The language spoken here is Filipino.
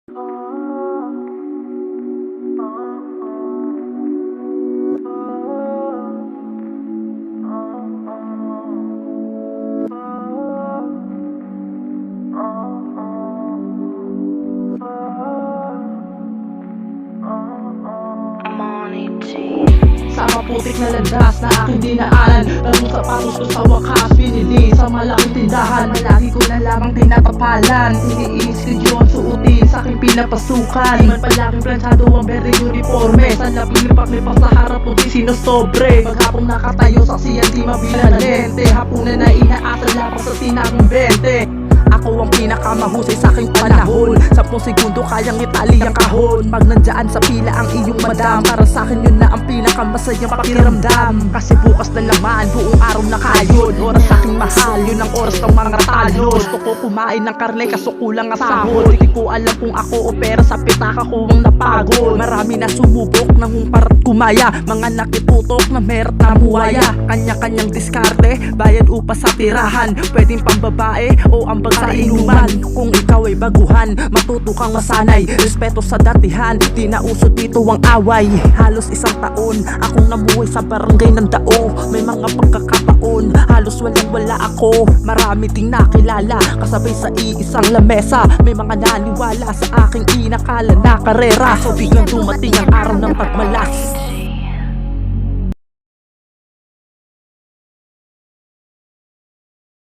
Sa maputik na landas na aking dinaanan, bagong sapatos ko sa wakas pinili sa malaking tindahan. Malagi ko na lamang tinatapalan, iniinis ko yun suotin sa aking pinapasukan. Di man palaking planchado ang berde uniforme, sa labi-lipak-lipak sa harap mo di sinosobre. Maghapong nakatayo saksiyan di mabilang lente, hapunan na inaasal lamang sa tinagong 20. Ako ang pinakamahusay sa aking panahon, 10 segundo kayang itali ang kahon. Pag nandyan sa pila ang iyong madam, para sa akin yun na ang pinakamasayang pakiramdam. Kasi bukas na naman, buong araw na kayon. Oras sa aking mahal, yun ang oras ng mga talo. Gusto ko kumain ng karne kaso kulang ang sahod. Di ko alam kung ako o pera sa pitaka ko ang napagod. Marami na sumubok ng humparat kumaya, mga nakitutok na merat na buwaya. Kanya-kanyang diskarte, bayad upa sa tirahan, pwedeng pambabae o ambag sa inuman. Kung ikaw ay baguhan, matuto kang masanay, respeto sa datihan, di na uso dito ang away. Halos 1 taon akong namuhay sa barangay ng Dao. May mga pagkakataon, halos walang wala ako. Marami ding nakilala, kasabay sa iisang lamesa. May mga naniwala sa aking inakala na karera. So biglang dumating ang araw ng pagmalas.